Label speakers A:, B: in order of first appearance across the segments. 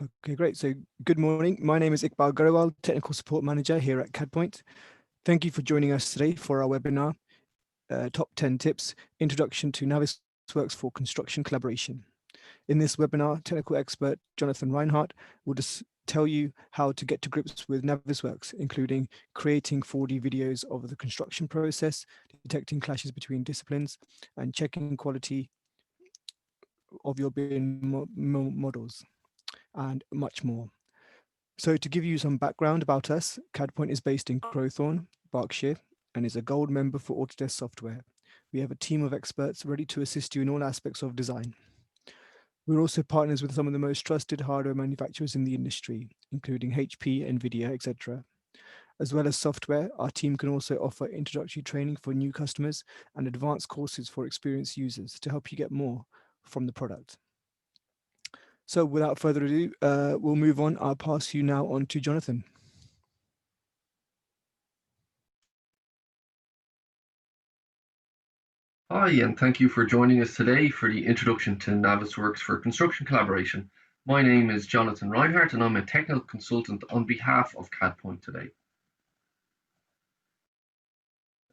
A: Okay, great. So good morning. My name is Iqbal Garewal, Technical Support Manager here at CADpoint. Thank you for joining us today for our webinar, Top 10 Tips, Introduction to Navisworks for Construction Collaboration. In this webinar, technical expert Jonathan Reinhardt will just tell you how to get to grips with Navisworks, including creating 4D videos of the construction process, detecting clashes between disciplines, and checking quality of your BIM models, and much more. So to give you some background about us, CADpoint is based in Crowthorne, Berkshire, and is a gold member for Autodesk software. We have a team of experts ready to assist you in all aspects of design. We're also partners with some of the most trusted hardware manufacturers in the industry, including HP, NVIDIA, etc. As well as software, our team can also offer introductory training for new customers and advanced courses for experienced users to help you get more from the product. So without further ado, we'll move on. I'll pass you now on to Jonathan.
B: Hi, and thank you for joining us today for the introduction to Navisworks for construction collaboration. My name is Jonathan Reinhardt, and I'm a technical consultant on behalf of CADpoint today.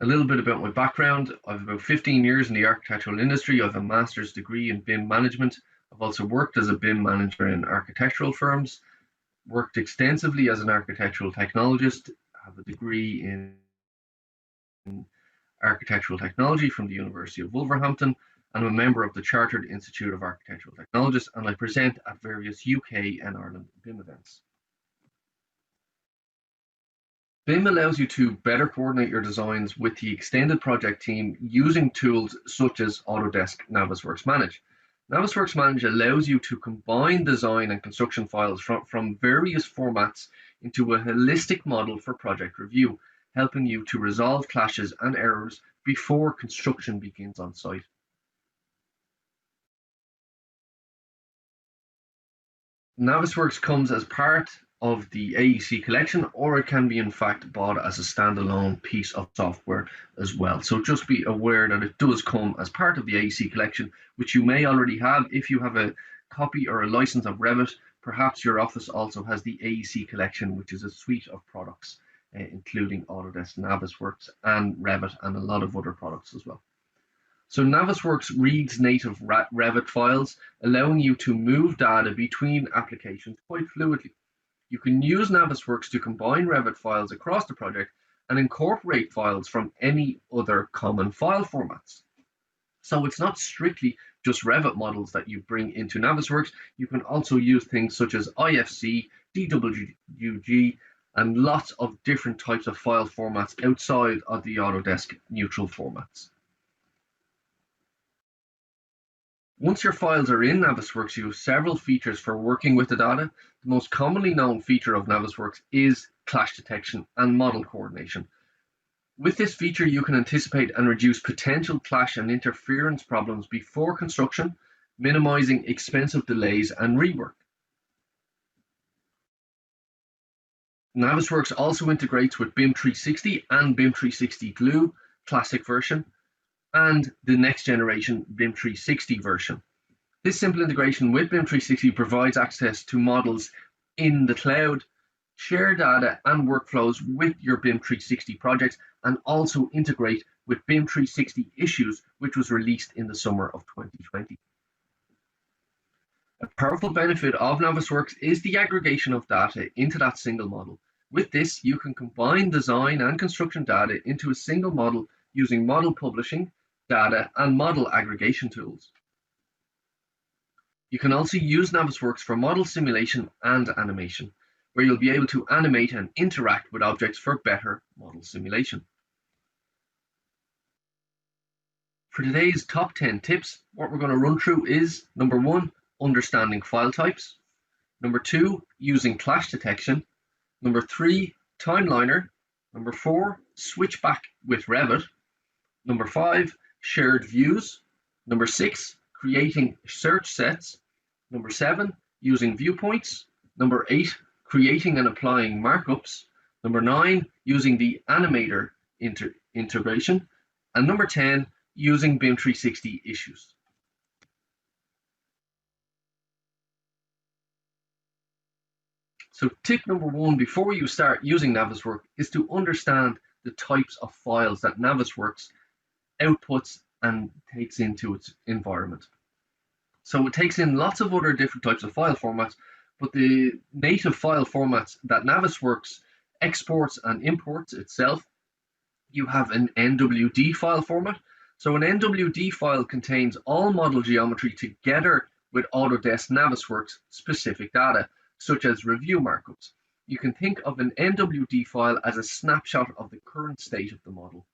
B: A little bit about my background. I've about 15 years in the architectural industry. I have a master's degree in BIM management. I've also worked as a BIM manager in architectural firms, worked extensively as an architectural technologist, have a degree in architectural technology from the University of Wolverhampton, and I'm a member of the Chartered Institute of Architectural Technologists, and I present at various UK and Ireland BIM events. BIM allows you to better coordinate your designs with the extended project team using tools such as Autodesk Navisworks Manage. Navisworks Manage allows you to combine design and construction files from various formats into a holistic model for project review, helping you to resolve clashes and errors before construction begins on site. Navisworks comes as part of the AEC collection, or it can be in fact bought as a standalone piece of software as well. So just be aware that it does come as part of the AEC collection, which you may already have if you have a copy or a license of Revit. Perhaps your office also has the AEC collection, which is a suite of products, including Autodesk Navisworks and Revit and a lot of other products as well. So Navisworks reads native Revit files, allowing you to move data between applications quite fluidly. You can use Navisworks to combine Revit files across the project and incorporate files from any other common file formats. So it's not strictly just Revit models that you bring into Navisworks. You can also use things such as IFC, DWG, and lots of different types of file formats outside of the Autodesk neutral formats. Once your files are in Navisworks, you have several features for working with the data. The most commonly known feature of Navisworks is clash detection and model coordination. With this feature, you can anticipate and reduce potential clash and interference problems before construction, minimizing expensive delays and rework. Navisworks also integrates with BIM360 and BIM360 Glue Classic version, and the next generation BIM360 version. This simple integration with BIM360 provides access to models in the cloud, share data and workflows with your BIM360 projects, and also integrate with BIM360 Issues, which was released in the summer of 2020. A powerful benefit of Navisworks is the aggregation of data into that single model. With this, you can combine design and construction data into a single model using model publishing, data, and model aggregation tools. You can also use Navisworks for model simulation and animation, where you'll be able to animate and interact with objects for better model simulation. For today's top 10 tips, what we're going to run through is number 1, understanding file types. Number 2, using clash detection. Number 3, timeliner. Number 4, switchback with Revit. Number 5, shared views. Number 6, creating search sets. Number 7, using viewpoints. Number 8, creating and applying markups. Number 9, using the Animator integration. And number 10, using BIM360 Issues. So tip number one before you start using Navisworks is to understand the types of files that Navisworks outputs and takes into its environment. So it takes in lots of other different types of file formats, but the native file formats that Navisworks exports and imports itself, you have an NWD file format. So an NWD file contains all model geometry together with Autodesk Navisworks specific data, such as review markups. You can think of an NWD file as a snapshot of the current state of the model.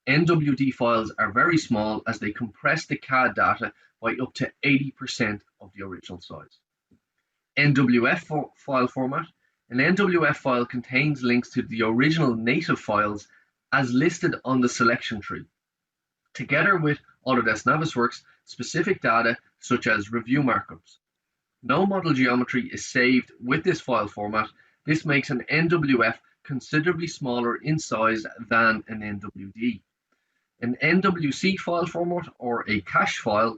B: NWD files are very small as they compress the CAD data by up to 80% of the original size. NWF file format. An NWF file contains links to the original native files as listed on the selection tree, together with Autodesk Navisworks specific data such as review markups. No model geometry is saved with this file format. This makes an NWF considerably smaller in size than an NWD. An NWC file format or a cache file,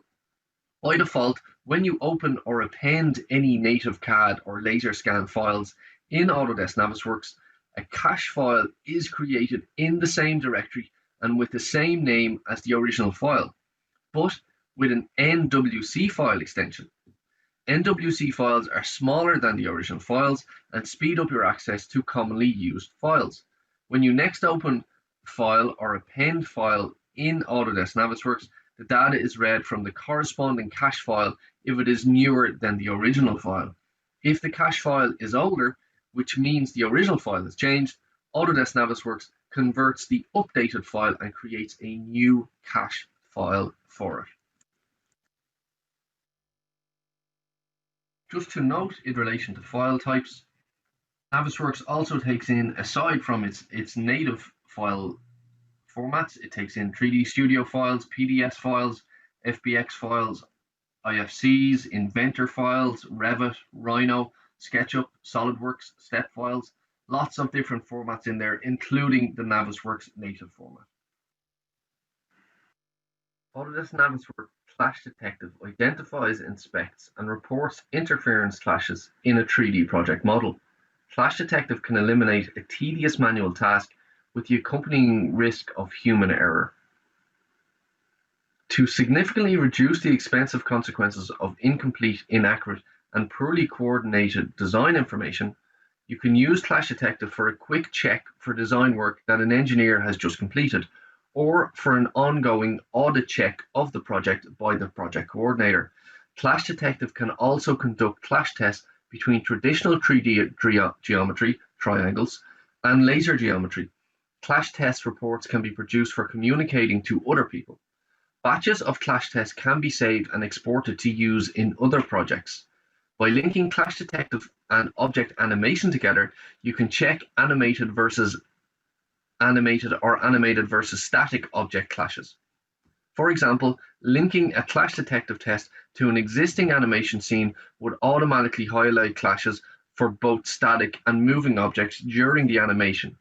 B: by default, when you open or append any native CAD or laser scan files in Autodesk Navisworks, a cache file is created in the same directory and with the same name as the original file, but with an NWC file extension. NWC files are smaller than the original files and speed up your access to commonly used files. When you next open file or append file in Autodesk Navisworks, the data is read from the corresponding cache file if it is newer than the original file. If the cache file is older, which means the original file has changed, Autodesk Navisworks converts the updated file and creates a new cache file for it. Just to note in relation to file types, Navisworks also takes in, aside from its native file formats, it takes in 3D Studio files, PDS files, FBX files, IFCs, Inventor files, Revit, Rhino, SketchUp, SolidWorks, step files, lots of different formats in there, including the Navisworks native format. Autodesk Navisworks Clash Detective identifies, inspects, and reports interference clashes in a 3D project model. Clash Detective can eliminate a tedious manual task with the accompanying risk of human error. To significantly reduce the expensive consequences of incomplete, inaccurate, and poorly coordinated design information, you can use Clash Detective for a quick check for design work that an engineer has just completed, or for an ongoing audit check of the project by the project coordinator. Clash Detective can also conduct clash tests between traditional 3D geometry, triangles, and laser geometry. Clash test reports can be produced for communicating to other people. Batches of clash tests can be saved and exported to use in other projects. By linking Clash Detective and object animation together, you can check animated versus static object clashes. For example, linking a Clash Detective test to an existing animation scene would automatically highlight clashes for both static and moving objects during the animation.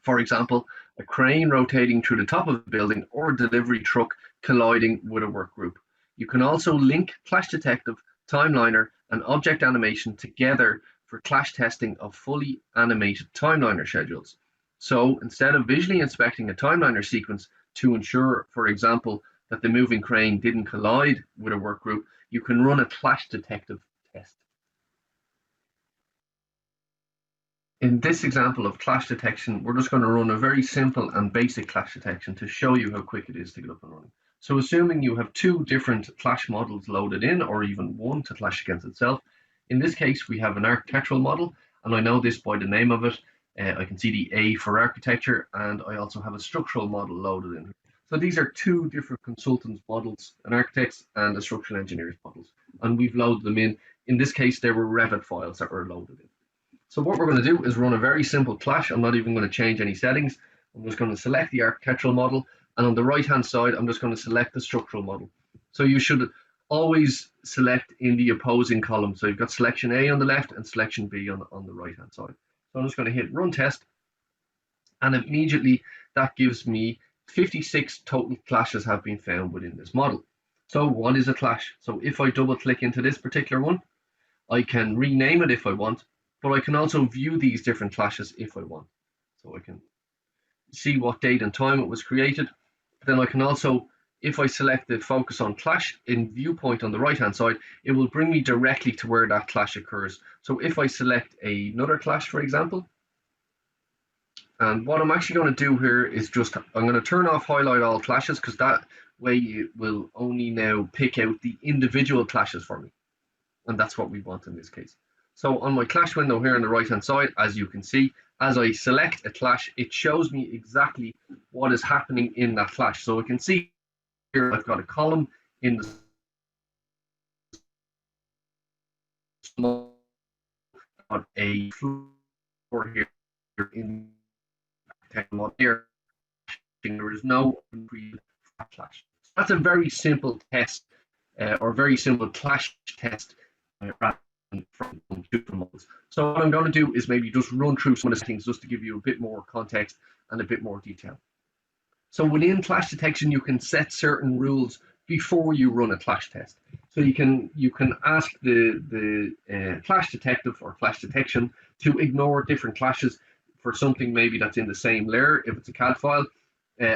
B: For example, a crane rotating through the top of a building or a delivery truck colliding with a work group. You can also link Clash Detective, Timeliner, and object animation together for clash testing of fully animated timeliner schedules. So instead of visually inspecting a timeliner sequence to ensure, for example, that the moving crane didn't collide with a work group, you can run a Clash Detective test. In this example of clash detection, we're just going to run a very simple and basic clash detection to show you how quick it is to get up and running. So assuming you have two different clash models loaded in, or even one to clash against itself, in this case we have an architectural model, and I know this by the name of it. I can see the A for architecture, and I also have a structural model loaded in. So these are two different consultants' models, an architect's and a structural engineer's models, and we've loaded them in. In this case, there were Revit files that were loaded in. So what we're going to do is run a very simple clash. I'm not even going to change any settings. I'm just going to select the architectural model, and on the right-hand side, I'm just going to select the structural model. So you should always select in the opposing column. So you've got selection A on the left and selection B on the right-hand side. So I'm just going to hit run test, and immediately that gives me 56 total clashes have been found within this model. So what is a clash? So if I double click into this particular one, I can rename it if I want. but I can also view these different clashes if I want. So I can see what date and time it was created. Then I can also, if I select the focus on clash in viewpoint on the right hand side, it will bring me directly to where that clash occurs. So if I select another clash, for example, and what I'm actually going to do here is just, I'm going to turn off highlight all clashes, because that way it will only now pick out the individual clashes for me. And that's what we want in this case. So on my clash window here on the right hand side, as you can see, as I select a clash, it shows me exactly what is happening in that clash. So I can see here I've got a column in the small, got a floor here in here. There is no clash. That's a very simple test, or very simple clash test, from different models. So what I'm going to do is maybe just run through some of the settings just to give you a bit more context and a bit more detail. So within clash detection, you can set certain rules before you run a clash test. So you can ask the clash detective or clash detection to ignore different clashes for something maybe that's in the same layer if it's a CAD file,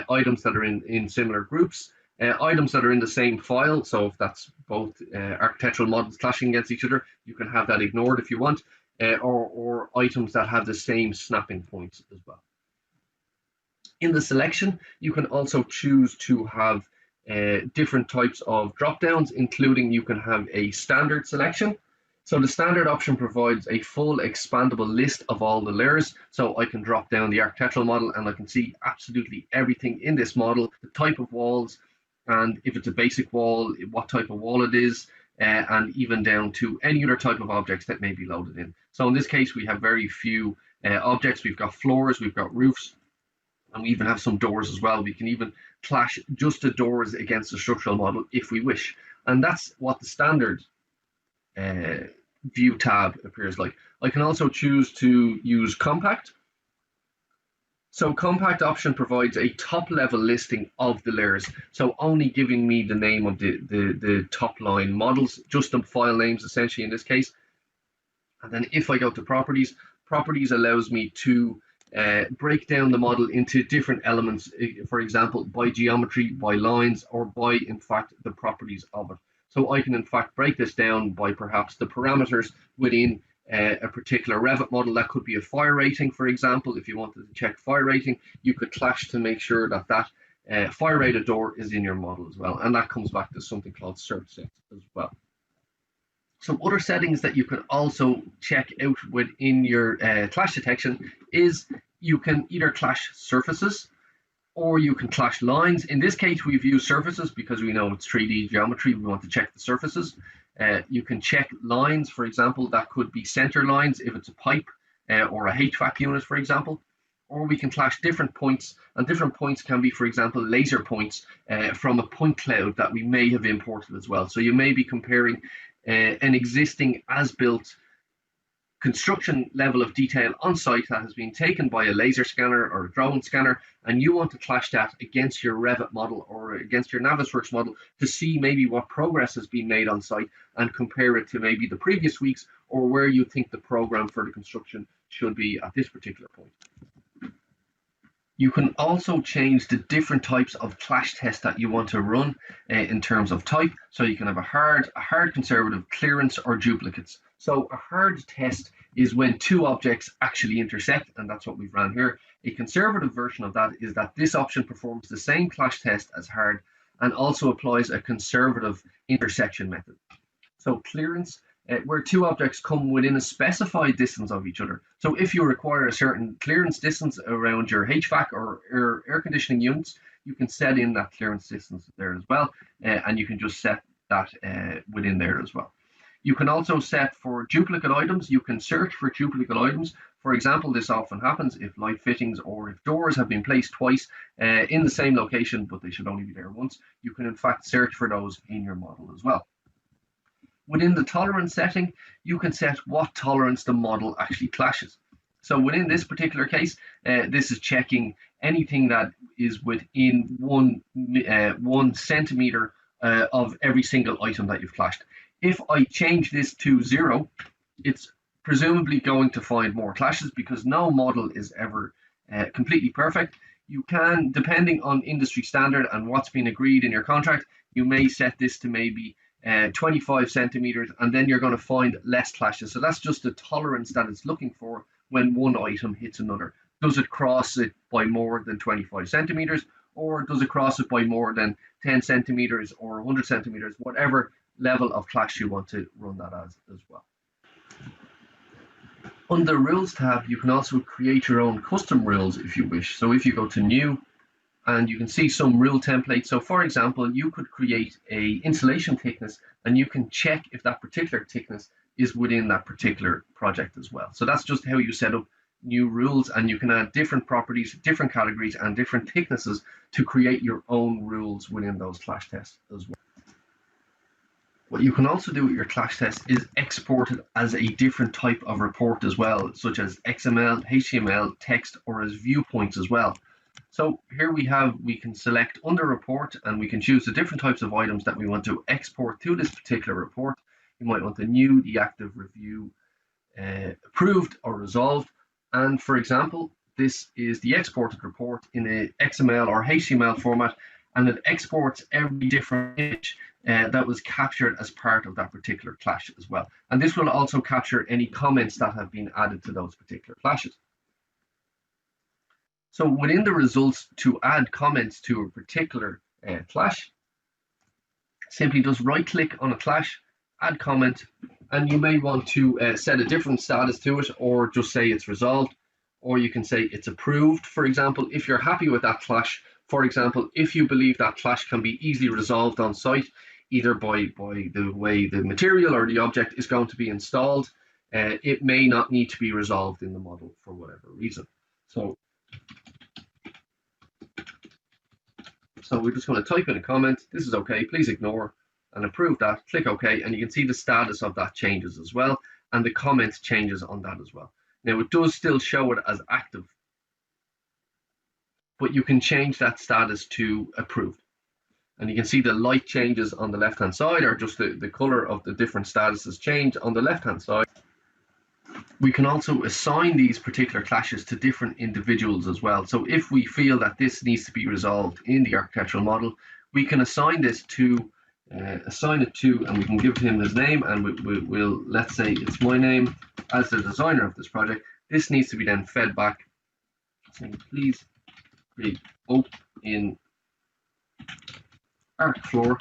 B: items that are in similar groups, items that are in the same file. So if that's both architectural models clashing against each other, you can have that ignored if you want, or items that have the same snapping points as well. In the selection, you can also choose to have different types of drop downs, including you can have a standard selection. So the standard option provides a full expandable list of all the layers. So I can drop down the architectural model and I can see absolutely everything in this model, the type of walls, and if it's a basic wall, what type of wall it is, and even down to any other type of objects that may be loaded in. So in this case, we have very few objects. We've got floors, we've got roofs, and we even have some doors as well. We can even clash just the doors against the structural model if we wish. And that's what the standard view tab appears like. I can also choose to use compact. So compact option provides a top level listing of the layers. So only giving me the name of the top line models, just the file names essentially in this case. And then if I go to properties, properties allows me to break down the model into different elements, for example, by geometry, by lines, or by, in fact, the properties of it. So I can, in fact, break this down by perhaps the parameters within a particular Revit model. That could be a fire rating, for example. If you wanted to check fire rating, you could clash to make sure that that fire rated door is in your model as well. And that comes back to something called cert set as well. Some other settings that you can also check out within your clash detection is you can either clash surfaces or you can clash lines. In this case, we've used surfaces because we know it's 3D geometry. We want to check the surfaces. You can check lines, for example, that could be center lines if it's a pipe or a HVAC unit, for example. Or we can clash different points, and different points can be, for example, laser points from a point cloud that we may have imported as well. So you may be comparing an existing as-built construction level of detail on site that has been taken by a laser scanner or a drone scanner, and you want to clash that against your Revit model or against your Navisworks model to see maybe what progress has been made on site and compare it to maybe the previous weeks or where you think the program for the construction should be at this particular point. You can also change the different types of clash tests that you want to run in terms of type. So you can have a hard conservative, clearance, or duplicates. So a hard test is when two objects actually intersect, and that's what we've ran here. A conservative version of that is that this option performs the same clash test as hard and also applies a conservative intersection method. So clearance, where two objects come within a specified distance of each other. So if you require a certain clearance distance around your HVAC or air conditioning units, you can set in that clearance distance there as well, and you can just set that within there as well. You can also set for duplicate items. You can search for duplicate items. For example, this often happens if light fittings or if doors have been placed twice in the same location, but they should only be there once. You can in fact search for those in your model as well. Within the tolerance setting, you can set what tolerance the model actually clashes. So within this particular case, this is checking anything that is within 1 centimeter of every single item that you've clashed. If I change this to 0, it's presumably going to find more clashes because no model is ever completely perfect. You can, depending on industry standard and what's been agreed in your contract, you may set this to maybe 25 centimeters, and then you're going to find less clashes. So that's just the tolerance that it's looking for when one item hits another. Does it cross it by more than 25 centimeters, or does it cross it by more than 10 centimeters or 100 centimeters, whatever level of clash you want to run that as well. Under the Rules tab, you can also create your own custom rules if you wish. So if you go to New, and you can see some rule templates. So for example, you could create a insulation thickness, and you can check if that particular thickness is within that particular project as well. So that's just how you set up new rules, and you can add different properties, different categories, and different thicknesses to create your own rules within those clash tests as well. What you can also do with your clash test is export it as a different type of report as well, such as XML, HTML, text, or as viewpoints as well. So here we can select under report, and we can choose the different types of items that we want to export to this particular report. You might want the new, the active, review, approved, or resolved. And for example, this is the exported report in a XML or HTML format, and it exports every different image that was captured as part of that particular clash as well. And this will also capture any comments that have been added to those particular clashes. So within the results, to add comments to a particular clash, simply just right click on a clash, add comment, and you may want to set a different status to it, or just say it's resolved, or you can say it's approved. For example, if you're happy with that clash, for example, if you believe that clash can be easily resolved on site, either by the way the material or the object is going to be installed, it may not need to be resolved in the model for whatever reason. So we're just going to type in a comment, this is okay, please ignore, and approve that, click OK, and you can see the status of that changes as well, and the comment changes on that as well. Now it does still show it as active, but you can change that status to approved. And you can see the light changes on the left-hand side, or just the color of the different statuses change on the left-hand side. We can also assign these particular clashes to different individuals as well. So if we feel that this needs to be resolved in the architectural model, we can assign this to, and we can give him his name, and we'll let's say it's my name as the designer of this project. This needs to be then fed back saying, please create open in arc floor.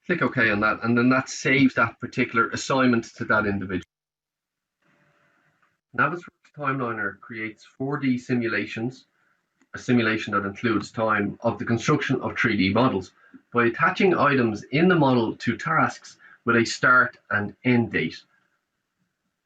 B: Click OK on that, and then that saves that particular assignment to that individual. Navisworks Timeliner creates 4D simulations, a simulation that includes time of the construction of 3D models, by attaching items in the model to tasks with a start and end date.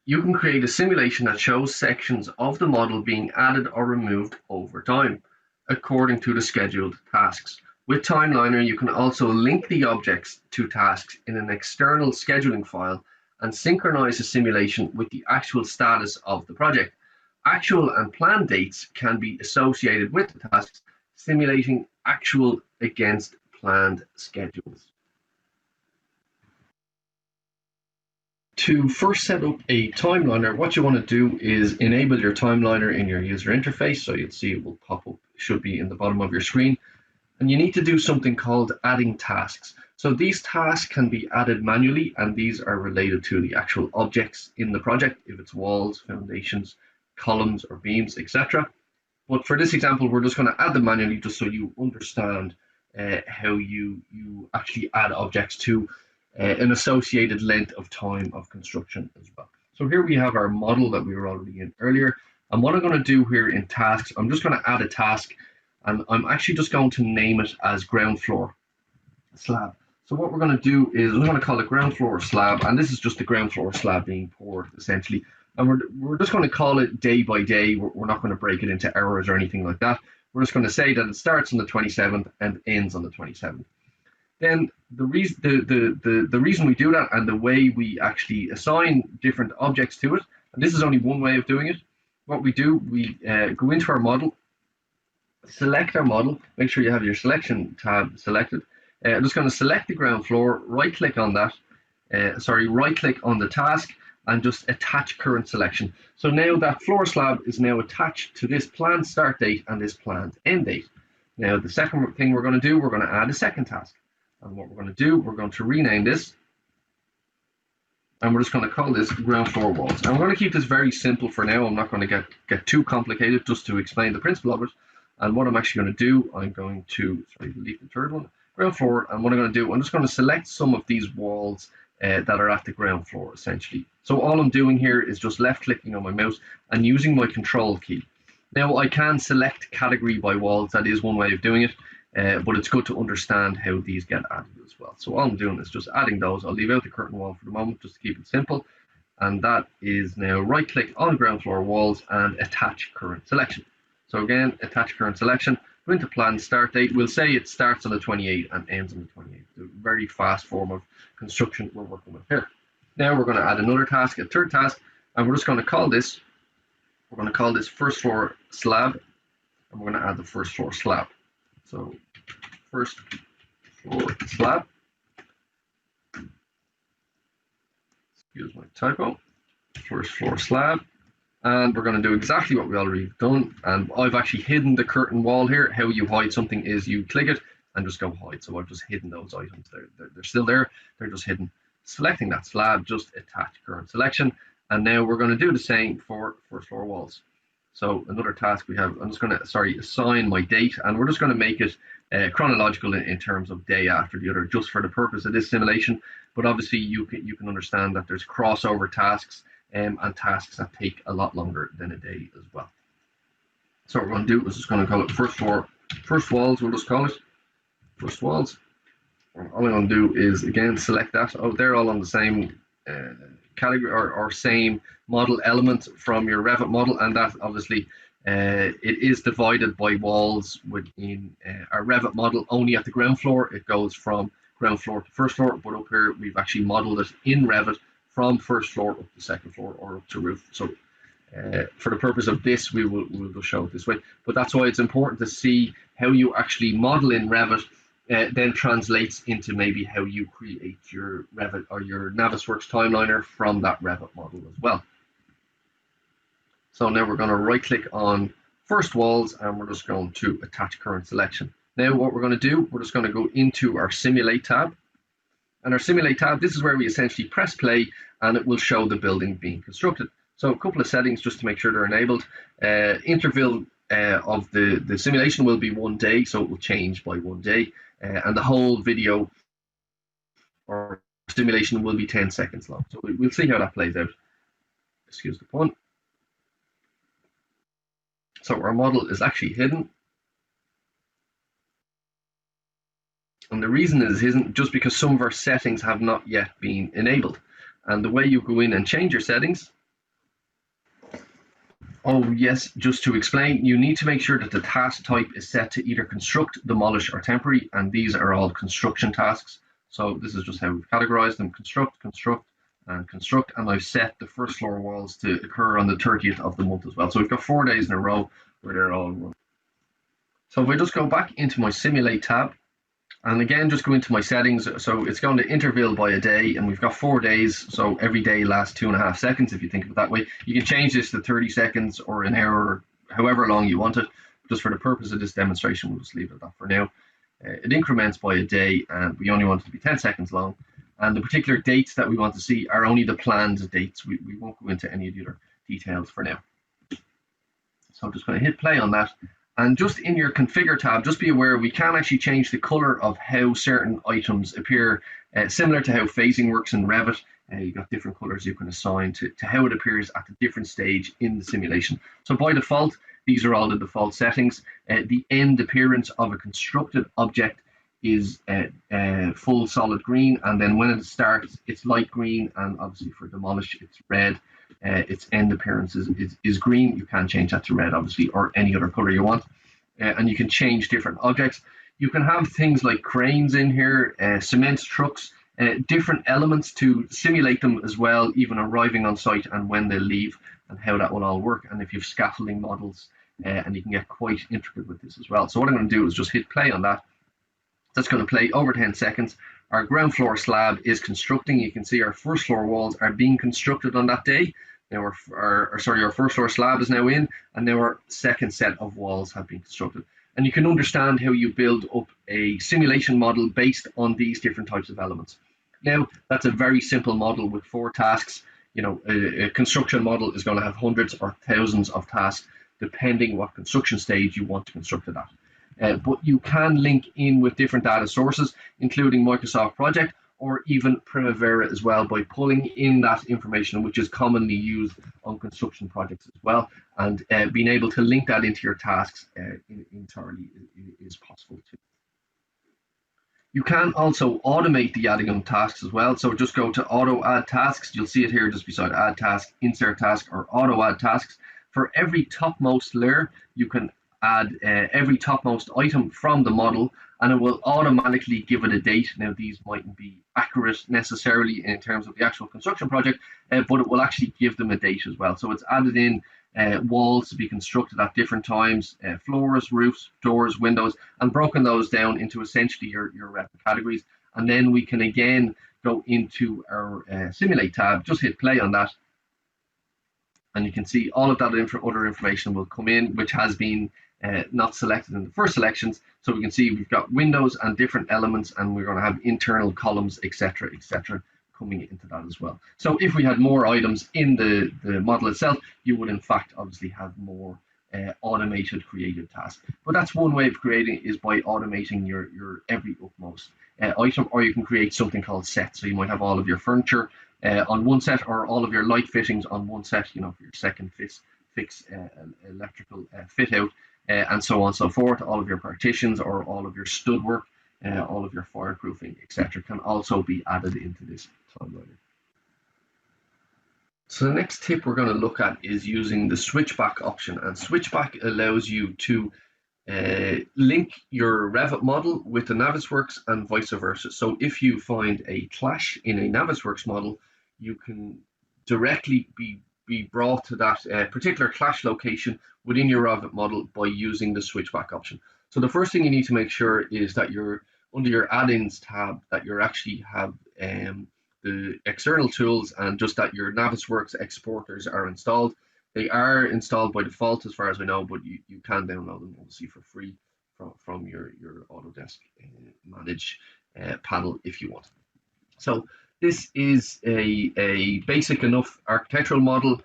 B: You can create a simulation that shows sections of the model being added or removed over time, according to the scheduled tasks. With Timeliner, you can also link the objects to tasks in an external scheduling file and synchronize the simulation with the actual status of the project. Actual and planned dates can be associated with the tasks, simulating actual against planned schedules. To first set up a timeliner, what you want to do is enable your timeliner in your user interface. So you'll see it will pop up, should be in the bottom of your screen. And you need to do something called adding tasks. So these tasks can be added manually, and these are related to the actual objects in the project, if it's walls, foundations, columns, or beams, etc. But for this example, we're just going to add them manually just so you understand how you actually add objects to an associated length of time of construction as well. So here we have our model that we were already in earlier. And what I'm going to do here in tasks, I'm just going to add a task, and I'm actually just going to name it as ground floor slab. So what we're going to do is we're going to call it ground floor slab, and this is just the ground floor slab being poured essentially. And we're just going to call it day by day. We're not going to break it into hours or anything like that. We're just going to say that it starts on the 27th and ends on the 27th. Then the reason we do that, and the way we actually assign different objects to it, and this is only one way of doing it. What we do, we go into our model, select our model, make sure you have your selection tab selected. I'm just going to select the ground floor, right click on that, right click on the task, and just attach current selection. So now that floor slab is now attached to this planned start date and this planned end date. Now the second thing we're going to do, we're going to add a second task. And what we're going to do, we're going to rename this. And we're just going to call this ground floor walls. And we're going to keep this very simple for now. I'm not going to get too complicated, just to explain the principle of it. And what I'm actually going to do, I'm going to, delete the third one, ground floor. And what I'm going to do, I'm just going to select some of these walls that are at the ground floor, essentially. So all I'm doing here is just left clicking on my mouse and using my control key. Now I can select category by walls. That is one way of doing it. But it's good to understand how these get added as well. So all I'm doing is just adding those. I'll leave out the curtain wall for the moment just to keep it simple. And that is now right click on ground floor walls and attach current selection. So again, attach current selection, go into plan start date. We'll say it starts on the 28th and ends on the 28th. It's a very fast form of construction we're working with here. Now we're going to add another task, a third task, and we're just going to call this, first floor slab, and we're going to add the first floor slab. So first floor slab, excuse my typo, first floor slab, and we're going to do exactly what we already done. And I've actually hidden the curtain wall here. How you hide something is you click it and just go hide. So I've just hidden those items. They're still there, they're just hidden. Selecting that slab, just attach current selection, and now we're going to do the same for first floor walls. So another task we have, I'm just going to, assign my date, and we're just going to make it chronological in terms of day after the other, just for the purpose of this simulation. But obviously you can understand that there's crossover tasks and tasks that take a lot longer than a day as well. So what we're going to do is just going to call it first walls, we'll just call it first walls. And all I'm going to do is again select that. Oh, they're all on the same category or same model element from your Revit model, and that obviously it is divided by walls within our Revit model. Only at the ground floor it goes from ground floor to first floor, but up here we've actually modeled it in Revit from first floor up to second floor or up to roof. So for the purpose of this, we'll show it this way. But that's why it's important to see how you actually model in Revit. Then translates into maybe how you create your Revit or your Navisworks timeliner from that Revit model as well. So now we're going to right click on first walls and we're just going to attach current selection. Now what we're going to do, we're just going to go into our simulate tab. And our simulate tab, this is where we essentially press play and it will show the building being constructed. So a couple of settings just to make sure they're enabled. Interval of the simulation will be 1 day, so it will change by 1 day. And the whole video or simulation will be 10 seconds long. So we'll see how that plays out. Excuse the pun. So our model is actually hidden. And the reason it is hidden just because some of our settings have not yet been enabled. And the way you go in and change your settings, oh yes, just to explain, you need to make sure that the task type is set to either construct, demolish, or temporary, and these are all construction tasks. So this is just how we've categorized them: construct, construct, and construct. And I've set the first floor walls to occur on the 30th of the month as well. So we've got 4 days in a row where they're all run. So if I just go back into my simulate tab, and again, just go into my settings. So it's going to interval by a day, and we've got 4 days. So every day lasts 2.5 seconds, if you think of it that way. You can change this to 30 seconds or an hour, or however long you want it. Just for the purpose of this demonstration, we'll just leave it at that for now. It increments by a day, and we only want it to be 10 seconds long. And the particular dates that we want to see are only the planned dates. We won't go into any of the other details for now. So I'm just going to hit play on that. And just in your configure tab, just be aware we can actually change the color of how certain items appear, similar to how phasing works in Revit. You've got different colors you can assign to how it appears at a different stage in the simulation. So by default, these are all the default settings. The end appearance of a constructed object is full solid green, and then when it starts, it's light green, and obviously for demolish, it's red. Its end appearance is green. You can change that to red, obviously, or any other color you want. And you can change different objects. You can have things like cranes in here, cement trucks, different elements to simulate them as well, even arriving on site and when they leave, and how that will all work. And if you have scaffolding models, and you can get quite intricate with this as well. So what I'm going to do is just hit play on that. That's going to play over 10 seconds. our ground floor slab is constructing. You can see our first floor walls are being constructed on that day. Now our first floor slab is now in, and now our second set of walls have been constructed. And you can understand how you build up a simulation model based on these different types of elements. Now, that's a very simple model with 4 tasks. You know, a construction model is going to have hundreds or thousands of tasks, depending what construction stage you want to construct it at. But you can link in with different data sources, including Microsoft Project or even Primavera as well, by pulling in that information, which is commonly used on construction projects as well, and being able to link that into your tasks entirely is possible too. You can also automate the adding of tasks as well. So just go to auto add tasks. You'll see it here just beside add task, insert task, or auto add tasks. For every topmost layer, you can add every topmost item from the model, and it will automatically give it a date. Now, these mightn't be accurate necessarily in terms of the actual construction project, but it will actually give them a date as well. So it's added in walls to be constructed at different times, floors, roofs, doors, windows, and broken those down into essentially your Revit categories. And then we can again go into our simulate tab, just hit play on that, and you can see all of that other information will come in, which has been not selected in the first selections. So we can see we've got windows and different elements, and we're going to have internal columns, etc., coming into that as well. So if we had more items in the model itself, you would in fact obviously have more automated creative tasks. But that's one way of creating, is by automating your every upmost item, or you can create something called sets. So you might have all of your furniture on one set, or all of your light fittings on one set, you know, for your second fix electrical fit out, and so on and so forth. All of your partitions, or all of your stud work, all of your fireproofing, etc., can also be added into this timeline. So the next tip we're going to look at is using the switchback option, and switchback allows you to link your Revit model with the Navisworks and vice versa. So if you find a clash in a Navisworks model, you can directly be brought to that particular clash location within your Revit model by using the switchback option. So the first thing you need to make sure is that you're under your add-ins tab, that you actually have the external tools, and just that your Navisworks exporters are installed. They are installed by default as far as I know, but you can download them obviously for free from your Autodesk Manage panel if you want. So this is a basic enough architectural model.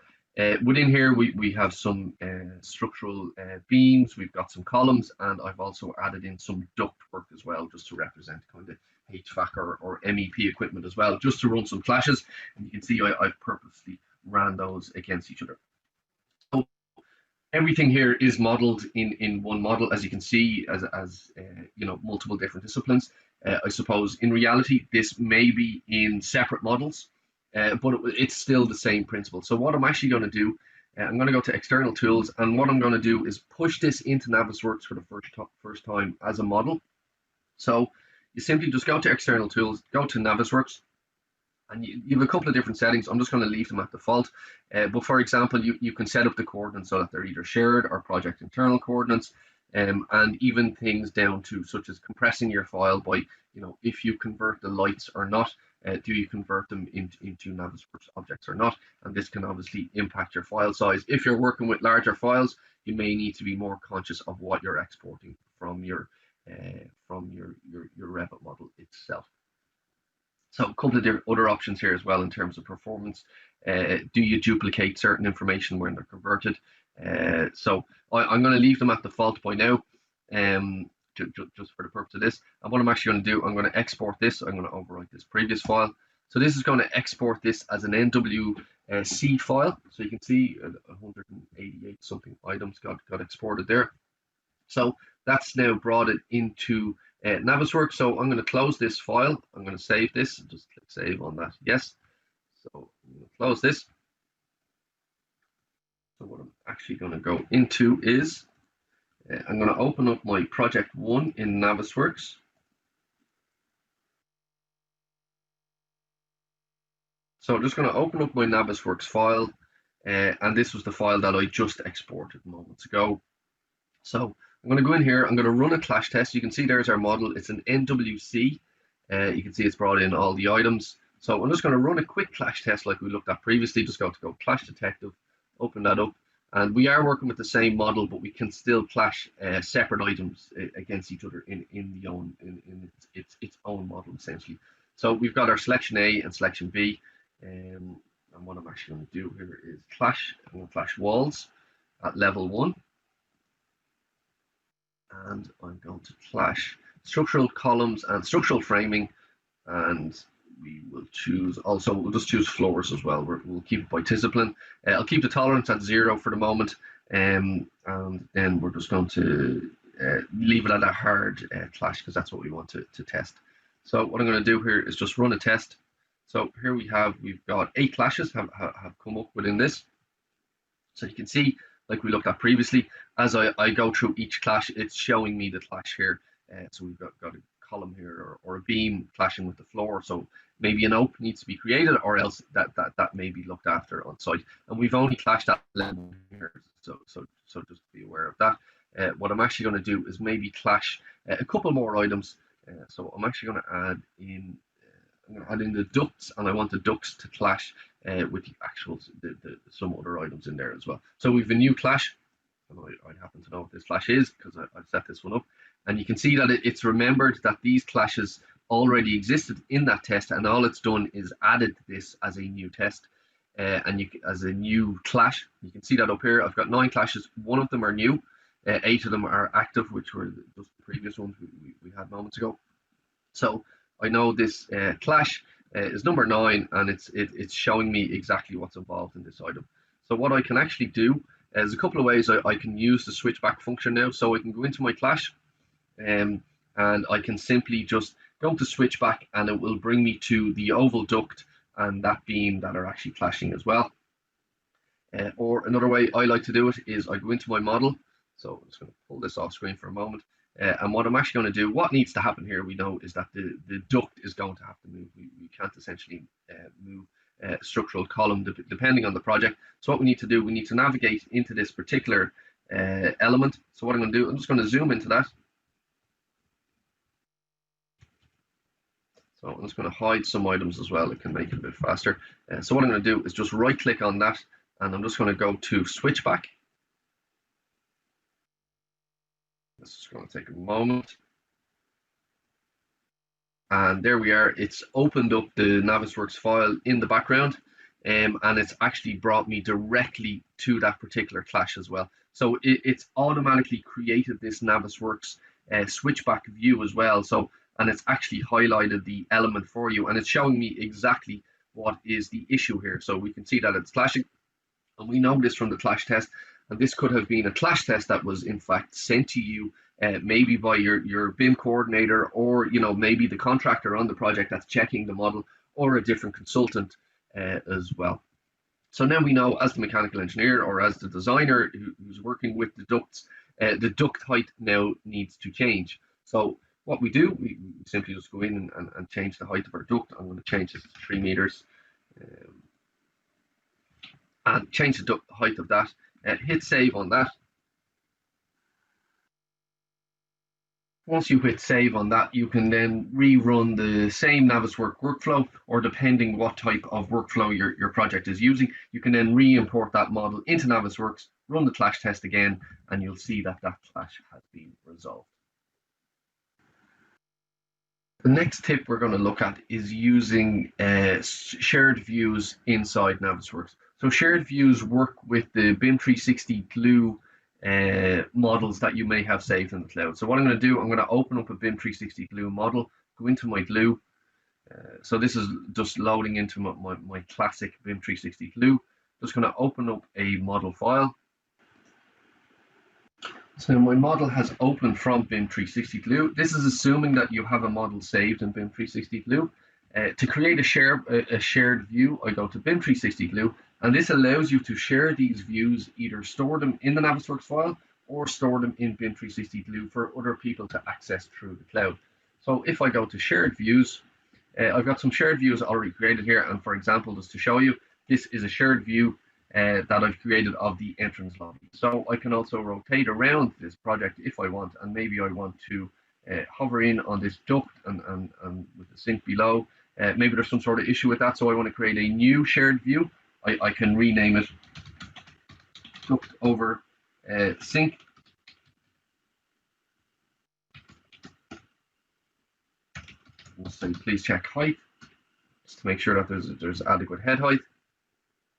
B: Within here we have some structural beams, we've got some columns, and I've also added in some duct work as well, just to represent kind of HVAC or MEP equipment as well, just to run some clashes. And you can see I've purposely ran those against each other. So everything here is modeled in one model, as you can see, as you know, multiple different disciplines. I suppose in reality this may be in separate models, but it's still the same principle. So what I'm actually going to do, I'm going to go to external tools, and what I'm going to do is push this into Navisworks for the first time as a model. So you simply just go to external tools, go to Navisworks, and you have a couple of different settings. I'm just going to leave them at default. But for example, you can set up the coordinates so that they're either shared or project internal coordinates, and even things down to such as compressing your file by, you know, if you convert the lights or not, do you convert them into Navisworks objects or not? And this can obviously impact your file size. If you're working with larger files, you may need to be more conscious of what you're exporting from your Revit model itself. So a couple of other options here as well in terms of performance. Do you duplicate certain information when they're converted? So I'm going to leave them at default by now, just for the purpose of this. And what I'm actually going to do, I'm going to export this. I'm going to overwrite this previous file. So this is going to export this as an NWC file. So you can see 188 something items got exported there. So that's now brought it into Navisworks. So I'm going to close this file. I'm going to save this. Just click save on that. Yes. So I'm going to close this. So what I'm actually going to go into is I'm going to open up my project 1 in Navisworks. So I'm just going to open up my Navisworks file, and this was the file that I just exported moments ago. So I'm going to go in here, I'm going to run a clash test. You can see there's our model. It's an NWC You can see it's brought in all the items. So I'm just going to run a quick clash test like we looked at previously. Just go clash detective, open that up. And we are working with the same model, but we can still clash separate items against each other in its own model, essentially. So we've got our selection A and selection B. And what I'm actually going to do here is clash. I'm going to clash walls at level 1. And I'm going to clash structural columns and structural framing. And we will choose also, we'll just choose floors as well. We'll keep it by discipline. I'll keep the tolerance at 0 for the moment. And then we're just going to leave it at a hard clash because that's what we want to test. So what I'm going to do here is just run a test. So here we've got 8 clashes have come up within this. So you can see, like we looked at previously, as I go through each clash, it's showing me the clash here. So we've got a column here or a beam clashing with the floor. So maybe an ope needs to be created, or else that may be looked after on site. And we've only clashed that level here, so just be aware of that. What I'm actually going to do is maybe clash a couple more items. So I'm actually going to add in. I'm going to add in the ducts, and I want the ducts to clash with the actual some other items in there as well. So we've a new clash, and I happen to know what this clash is because I've set this one up. And you can see that it's remembered that these clashes already existed in that test, and all it's done is added this as a new test and as a new clash. You can see that up here. I've got 9 clashes. 1 of them are new. 8 of them are active, which were just the previous ones we had moments ago. So I know this clash is number 9, and it's showing me exactly what's involved in this item. So what I can actually do is a couple of ways I can use the switchback function now. So I can go into my clash. And I can simply just go to switchback, and it will bring me to the oval duct and that beam that are actually clashing as well. Or another way I like to do it is I go into my model. So I'm just going to pull this off screen for a moment. And what I'm actually going to do, what needs to happen here, we know, is that the duct is going to have to move. We can't essentially move structural column depending on the project. So what we need to do, we need to navigate into this particular element. So what I'm going to do, I'm just going to zoom into that. So I'm just going to hide some items as well. It can make it a bit faster. So what I'm going to do is just right click on that, and I'm just going to go to switchback. This is going to take a moment. And there we are. It's opened up the Navisworks file in the background, and it's actually brought me directly to that particular clash as well. So it's automatically created this Navisworks switchback view as well. And it's actually highlighted the element for you, and it's showing me exactly what is the issue here. So we can see that it's clashing, and we know this from the clash test. And this could have been a clash test that was in fact sent to you maybe by your BIM coordinator, or maybe the contractor on the project that's checking the model, or a different consultant as well. So now we know, as the mechanical engineer or as the designer who's working with the ducts, the duct height now needs to change. So what we do, we simply just go in and change the height of our duct. I'm going to change it to 3 meters and change the duct height of that. Hit save on that. Once you hit save on that, you can then rerun the same Navisworks workflow, or depending what type of workflow your project is using, you can then re-import that model into Navisworks, run the clash test again, and you'll see that clash has been resolved. The next tip we're going to look at is using shared views inside Navisworks. So shared views work with the BIM360 glue models that you may have saved in the cloud. So what I'm going to do, I'm going to open up a BIM360 glue model, go into my glue. So this is just loading into my classic BIM360 glue. Just going to open up a model file. So my model has opened from BIM360 glue. This is assuming that you have a model saved in BIM360 glue. To create a shared view, I go to BIM360 glue, and this allows you to share these views, either store them in the Navisworks file or store them in BIM360 glue for other people to access through the cloud. So if I go to shared views, I've got some shared views already created here, and for example, just to show you, this is a shared view that I've created of the entrance lobby. So I can also rotate around this project if I want, and maybe I want to hover in on this duct and with the sink below. Maybe there's some sort of issue with that, so I want to create a new shared view. I can rename it duct over sink. We'll say please check height, just to make sure that there's adequate head height.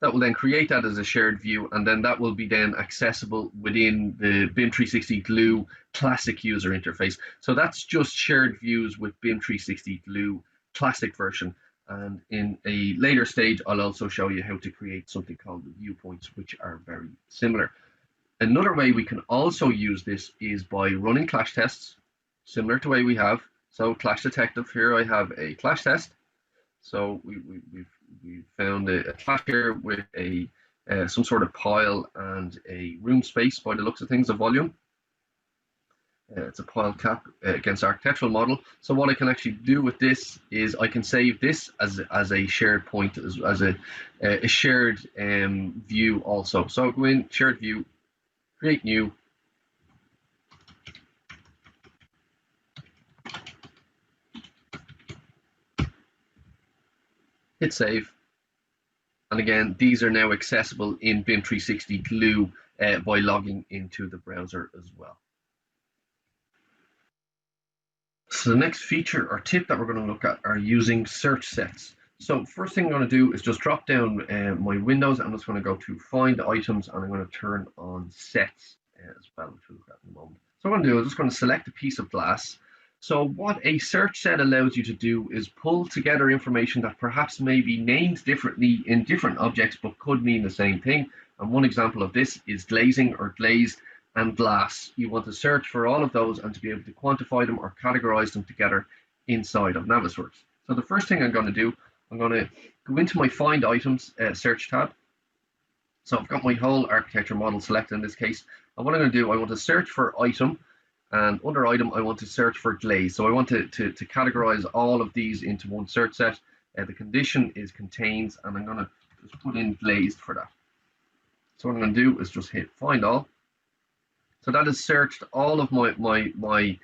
B: That will then create that as a shared view, and then that will be then accessible within the BIM360 Glue Classic user interface. So that's just shared views with BIM360 Glue Classic version. And in a later stage, I'll also show you how to create something called the Viewpoints, which are very similar. Another way we can also use this is by running clash tests, similar to the way we have. So Clash Detective, here I have a clash test. So we've found a clash here with a some sort of pile and a room space by the looks of things, a volume. It's a pile cap against architectural model. So what I can actually do with this is I can save this as a shared point, as a shared view also. So I'll go in, shared view, create new. Hit save. And again, these are now accessible in BIM360 Glue by logging into the browser as well. So the next feature or tip that we're going to look at are using search sets. So first thing I'm going to do is just drop down my windows. I'm just going to go to find items, and I'm going to turn on sets as well, which we'll look at in a moment. So what I'm going to do is just going to select a piece of glass. So what a search set allows you to do is pull together information that perhaps may be named differently in different objects, but could mean the same thing. And one example of this is glazing or glazed and glass. You want to search for all of those and to be able to quantify them or categorize them together inside of Navisworks. So the first thing I'm going to do, I'm going to go into my Find Items search tab. So I've got my whole architecture model selected in this case. And what I'm going to do, I want to search for item. And under item, I want to search for glaze. So I want to categorize all of these into one search set. The condition is contains, and I'm going to just put in glazed for that. So what I'm going to do is just hit find all. So that has searched all of my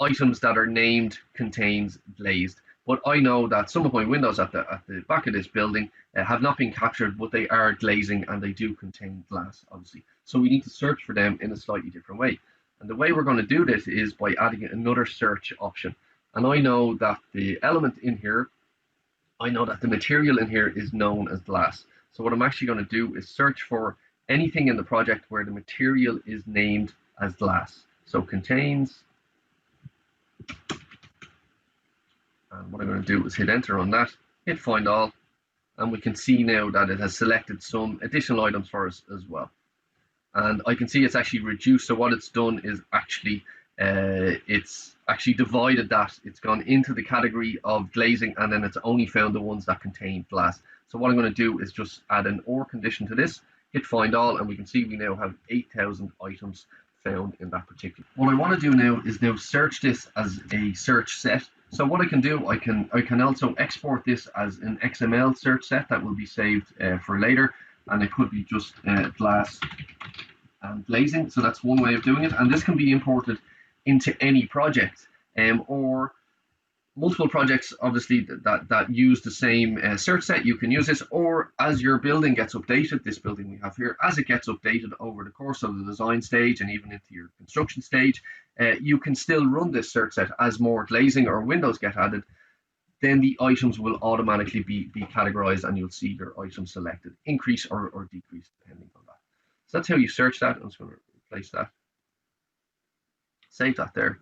B: items that are named contains glazed. But I know that some of my windows at the back of this building have not been captured, but they are glazing and they do contain glass, obviously. So we need to search for them in a slightly different way. And the way we're going to do this is by adding another search option. And I know that the element in here, I know that the material in here is known as glass. So what I'm actually going to do is search for anything in the project where the material is named as glass. So contains, and what I'm going to do is hit enter on that, hit find all, and we can see now that it has selected some additional items for us as well. And I can see it's actually reduced. So what it's done is actually, it's actually divided that. It's gone into the category of glazing, and then it's only found the ones that contain glass. So what I'm going to do is just add an OR condition to this, hit find all, and we can see we now have 8,000 items found in that particular. What I want to do now is search this as a search set. So what I can do, I can also export this as an XML search set that will be saved for later, and it could be just glass and glazing. So that's one way of doing it, and this can be imported into any project or multiple projects, obviously, that use the same search set. You can use this, or as your building gets updated, this building we have here, as it gets updated over the course of the design stage and even into your construction stage, you can still run this search set as more glazing or windows get added. Then the items will automatically be categorized, and you'll see your item selected, increase or decrease depending on that. So that's how you search that. I'm just going to replace that, save that there.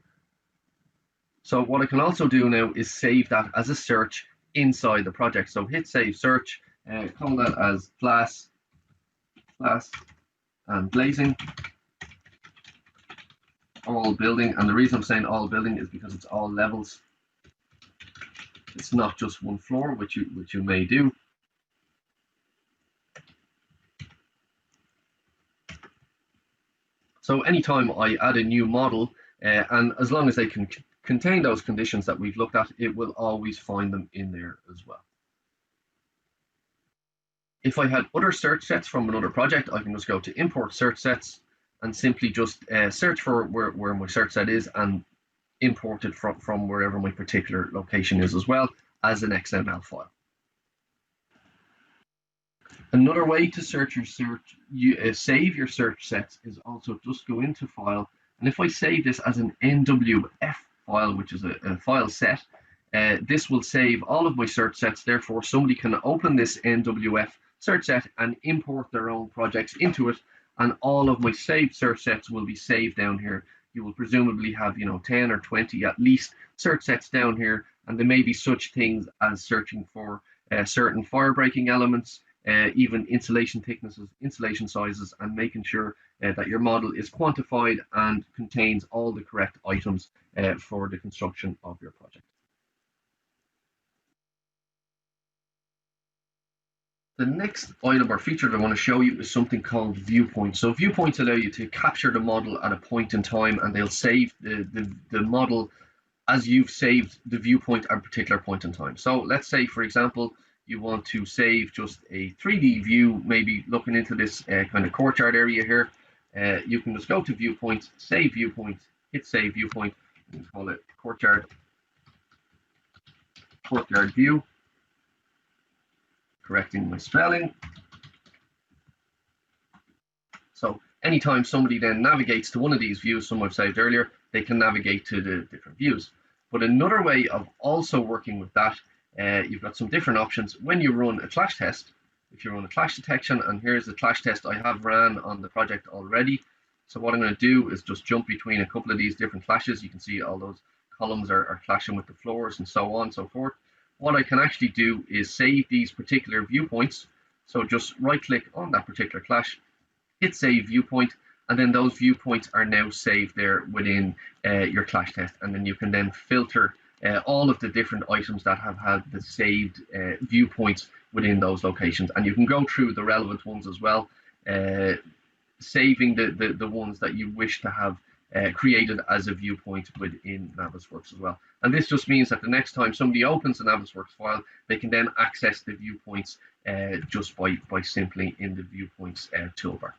B: So what I can also do now is save that as a search inside the project. So hit save search, call that as glass and glazing, all building. And the reason I'm saying all building is because it's all levels. It's not just one floor, which you may do. So anytime I add a new model, and as long as they can contain those conditions that we've looked at, it will always find them in there as well. If I had other search sets from another project, I can just go to import search sets and simply just search for where my search set is, and imported from wherever my particular location is as well as an XML file. Another way to save your search sets is also just go into File, and if I save this as an NWF file, which is a file set, this will save all of my search sets. Therefore, somebody can open this NWF search set and import their own projects into it, and all of my saved search sets will be saved down here. You will presumably have 10 or 20 at least search sets down here, and there may be such things as searching for certain fire breaking elements, even insulation thicknesses, insulation sizes, and making sure that your model is quantified and contains all the correct items for the construction of your project. The next item or feature that I want to show you is something called Viewpoints. So Viewpoints allow you to capture the model at a point in time, and they'll save the model as you've saved the viewpoint at a particular point in time. So let's say, for example, you want to save just a 3D view, maybe looking into this kind of courtyard area here. You can just go to Viewpoint, save viewpoint, hit save viewpoint, and call it courtyard view. Correcting my spelling. So anytime somebody then navigates to one of these views, some I've saved earlier, they can navigate to the different views. But another way of also working with that, you've got some different options. When you run a clash test, if you run a clash detection, and here's the clash test I have ran on the project already. So what I'm going to do is just jump between a couple of these different clashes. You can see all those columns are clashing with the floors and so on and so forth. What I can actually do is save these particular viewpoints. So just right click on that particular clash, hit save viewpoint, and then those viewpoints are now saved there within your clash test. And then you can then filter all of the different items that have had the saved viewpoints within those locations. And you can go through the relevant ones as well, saving the ones that you wish to have created as a viewpoint within Navisworks as well. And this just means that the next time somebody opens the Navisworks file, they can then access the viewpoints just by simply in the viewpoints toolbar.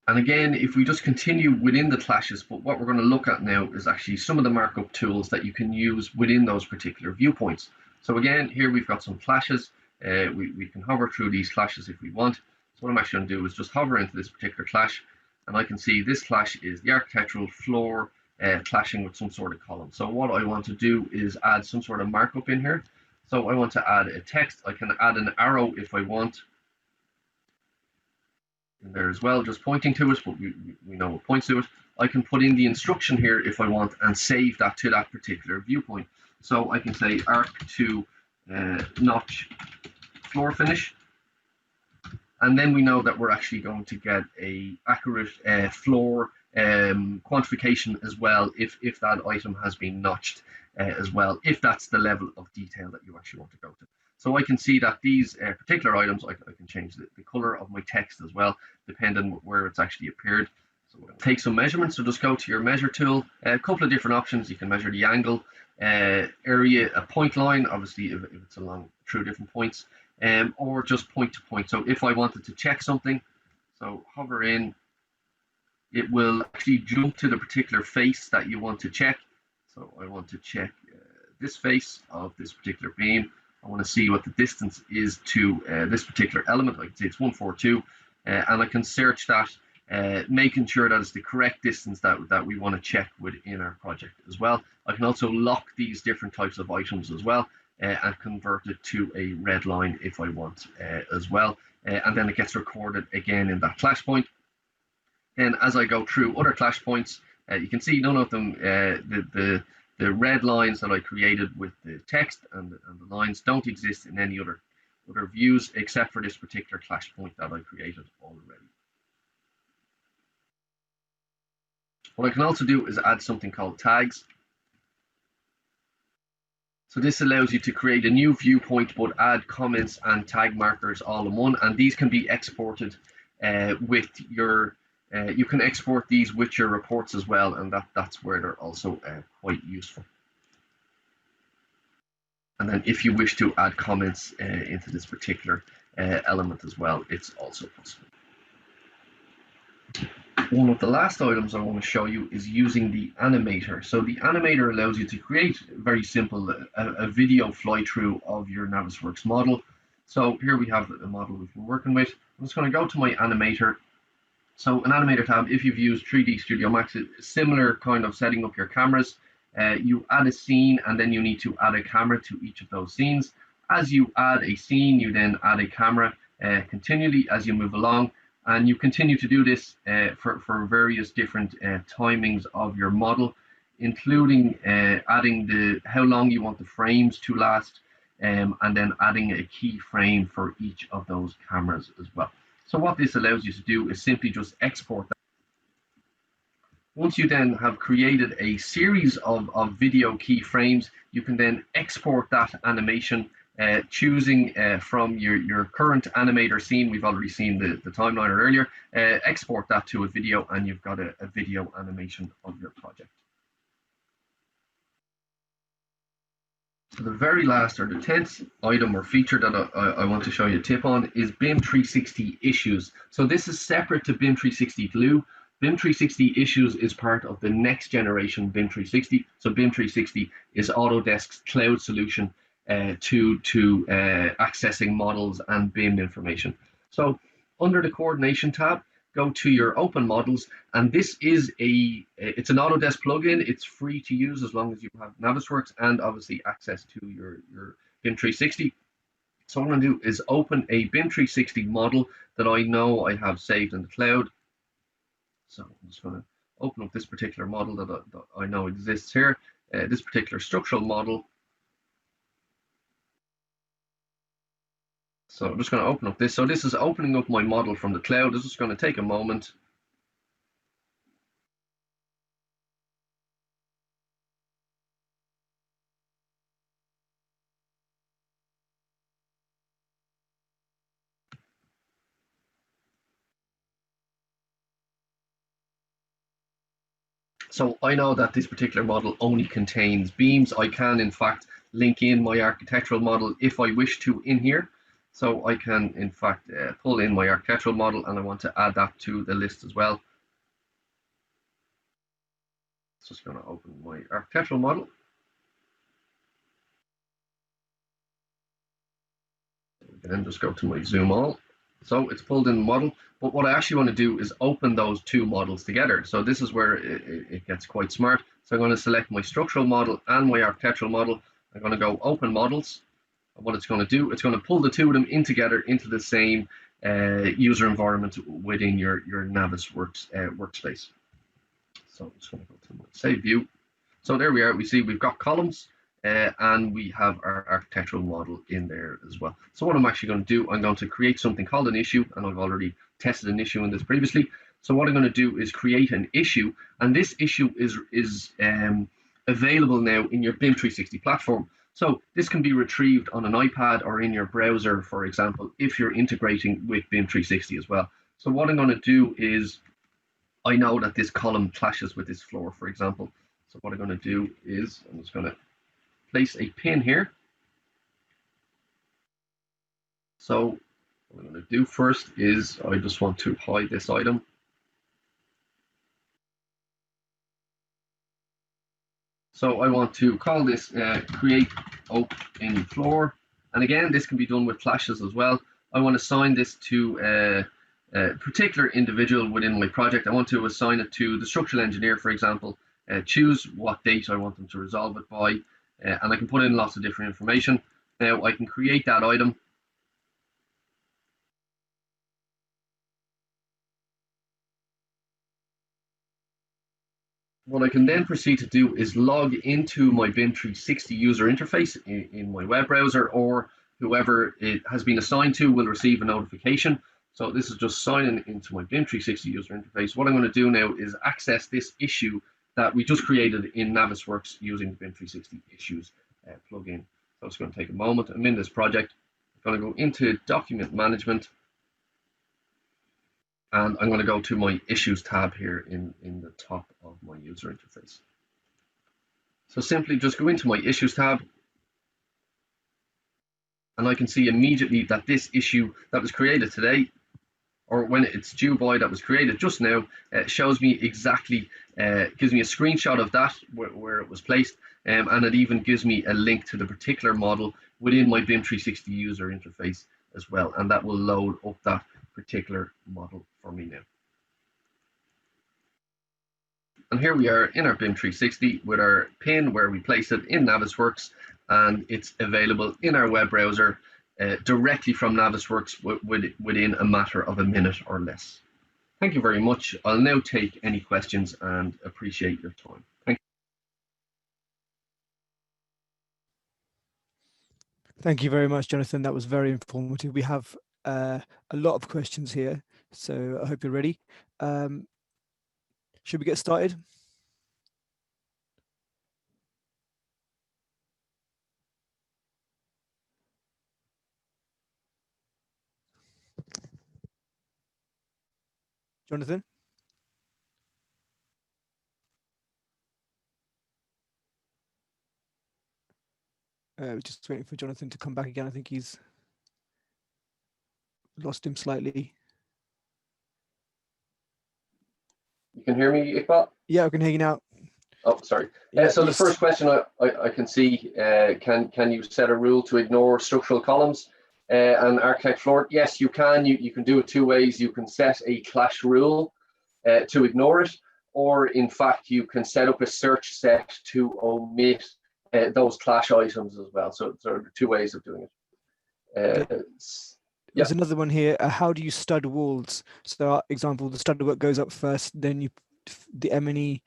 B: And again, if we just continue within the clashes, but what we're going to look at now is actually some of the markup tools that you can use within those particular viewpoints. So again, here we've got some clashes. We can hover through these clashes if we want. So what I'm actually going to do is just hover into this particular clash, and I can see this clash is the architectural floor clashing with some sort of column. So what I want to do is add some sort of markup in here. So I want to add a text. I can add an arrow if I want in there as well, just pointing to it, but we know it points to it. I can put in the instruction here if I want and save that to that particular viewpoint. So I can say arc to notch floor finish. And then we know that we're actually going to get a accurate floor quantification as well if that item has been notched as well, if that's the level of detail that you actually want to go to. So I can see that these particular items, I can change the color of my text as well, depending on where it's actually appeared. So we'll take some measurements. So just go to your measure tool, a couple of different options. You can measure the angle, area, a point line, obviously if it's along through different points, or just point to point. So if I wanted to check something, so hover in, it will actually jump to the particular face that you want to check. So I want to check this face of this particular beam. I want to see what the distance is to this particular element. I can see it's 142, and I can search that, making sure that it's the correct distance that we want to check within our project as well. I can also lock these different types of items as well, and convert it to a red line if I want as well. And then it gets recorded again in that clash point. And as I go through other clash points, you can see none of them, the red lines that I created with the text and the lines don't exist in any other views except for this particular clash point that I created already. What I can also do is add something called tags. So this allows you to create a new viewpoint but add comments and tag markers all in one, and these can be exported with your you can export these with your reports as well, and that's where they're also quite useful. And then if you wish to add comments into this particular element as well, it's also possible. one of the last items I want to show you is using the Animator. So the Animator allows you to create very simple a video fly through of your Navisworks model. So here we have the model we've been working with. I'm just going to go to my Animator. So an Animator tab, if you've used 3D Studio Max, it's similar kind of setting up your cameras. You add a scene and then you need to add a camera to each of those scenes. As you add a scene, you then add a camera continually as you move along. And you continue to do this for various different timings of your model, including adding how long you want the frames to last, and then adding a key frame for each of those cameras as well. So what this allows you to do is simply just export that. Once you then have created a series of video keyframes, you can then export that animation choosing from your current Animator scene. We've already seen the timeline earlier. Export that to a video and you've got a video animation of your project. So the very last, or the 10th item or feature that I want to show you a tip on is BIM360 Issues. So this is separate to BIM360 Glue. BIM360 Issues is part of the next generation BIM360. So BIM360 is Autodesk's cloud solution to accessing models and BIM information. So under the coordination tab, go to your open models, and this is it's an Autodesk plugin. It's free to use as long as you have Navisworks and obviously access to your BIM360. So what I'm going to do is open a BIM360 model that I know I have saved in the cloud. So I'm just going to open up this particular model that I know exists here, this particular structural model. So I'm just going to open up this. So this is opening up my model from the cloud. This is going to take a moment. So I know that this particular model only contains beams. I can, in fact, link in my architectural model if I wish to in here. So I can, in fact, pull in my architectural model, and I want to add that to the list as well. Just going to open my architectural model. Then just go to my zoom all. So it's pulled in the model, but what I actually want to do is open those two models together. So this is where it gets quite smart. So I'm going to select my structural model and my architectural model. I'm going to go open models. And what it's going to do, it's going to pull the two of them in together into the same user environment within your Navisworks workspace. So I'm just going to go to my save view. So there we are. We see we've got columns. And we have our architectural model in there as well. So what I'm actually going to do, I'm going to create something called an issue, and I've already tested an issue in this previously. So what I'm going to do is create an issue, and this issue is available now in your BIM360 platform. So this can be retrieved on an iPad or in your browser, for example, if you're integrating with BIM360 as well. So what I'm going to do is, I know that this column clashes with this floor, for example. So what I'm going to do is, I'm just going to place a pin here. So what I'm going to do first is I just want to hide this item. So I want to call this create open floor. And again, this can be done with clashes as well. I want to assign this to a particular individual within my project. I want to assign it to the structural engineer, for example. Choose what date I want them to resolve it by. And I can put in lots of different information. Now I can create that item. What I can then proceed to do is log into my BIM360 user interface in my web browser, or whoever it has been assigned to will receive a notification. So this is just signing into my BIM360 user interface. What I'm going to do now is access this issue that we just created in Navisworks using the BIM360 Issues plugin. So it's going to take a moment. I'm in this project. I'm going to go into document management, and I'm going to go to my issues tab here in the top of my user interface. So simply just go into my issues tab, and I can see immediately that this issue that was created today or when it's due by that was created just now, it shows me exactly, gives me a screenshot of that where it was placed, and it even gives me a link to the particular model within my BIM360 user interface as well, and that will load up that particular model for me now. And here we are in our BIM360 with our pin where we place it in Navisworks, and it's available in our web browser directly from Navisworks within a matter of a minute or less. Thank you very much. I'll now take any questions and appreciate your time. Thank you.
A: Thank you very much, Jonathan. That was very informative. We have a lot of questions here, so I hope you're ready. Should we get started? Jonathan? Just waiting for Jonathan to come back again. I think he's lost him slightly.
B: You can hear me, Iqbal?
A: Yeah, I can hear you now.
B: Oh, sorry.
A: Yeah,
B: so the first question I can see, can you set a rule to ignore structural columns and architect floor? Yes, you can. You can do it two ways. You can set a clash rule to ignore it, or in fact, you can set up a search set to omit those clash items as well. So there are two ways of doing it.
A: There's another one here. How do you stud walls? So, example, the stud work goes up first, then the M&E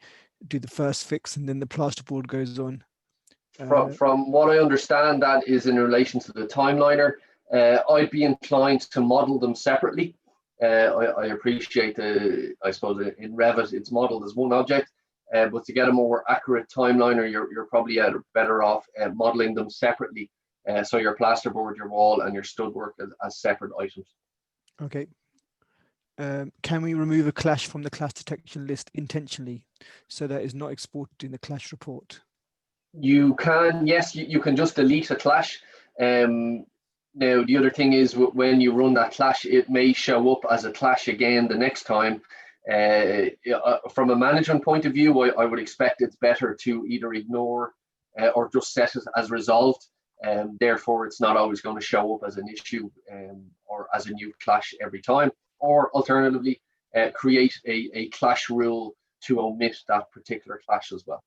A: do the first fix, and then the plasterboard goes on.
B: From what I understand, that is in relation to the timeliner. I'd be inclined to model them separately. I appreciate I suppose in Revit it's modeled as one object, but to get a more accurate timeliner, you're probably better off modeling them separately. So your plasterboard, your wall, and your stud work as separate items.
A: Okay. Can we remove a clash from the clash detection list intentionally so that is not exported in the clash report?
B: You can, yes, you can just delete a clash. Now, the other thing is when you run that clash, it may show up as a clash again the next time. From a management point of view, I would expect it's better to either ignore or just set it as resolved. Therefore, it's not always going to show up as an issue or as a new clash every time. Or alternatively, create a clash rule to omit that particular clash as well.